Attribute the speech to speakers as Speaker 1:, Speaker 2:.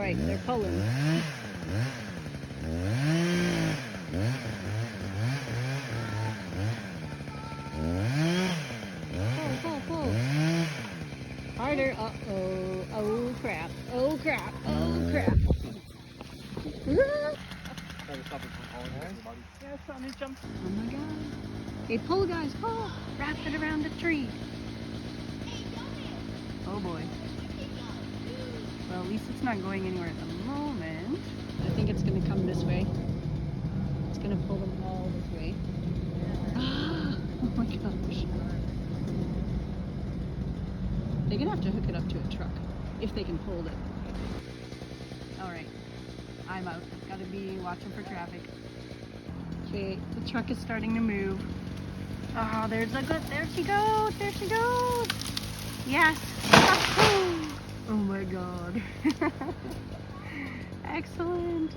Speaker 1: Alright, they're pulling. Pull. Harder. Uh-oh. Oh, crap. Oh, crap. Oh, crap. Oh my god. Okay, pull, guys. Pull. Wrap it around the tree. Oh boy. Well, at least it's not going anywhere at the moment. I think it's going to come this way. It's going to pull them all this way. Oh my gosh. They're going to have to hook it up to a truck if they can hold it. Alright. I'm out. Gotta be watching for traffic. Okay, the truck is starting to move. Oh, there she goes! There she goes! Yes! Oh my god. Excellent!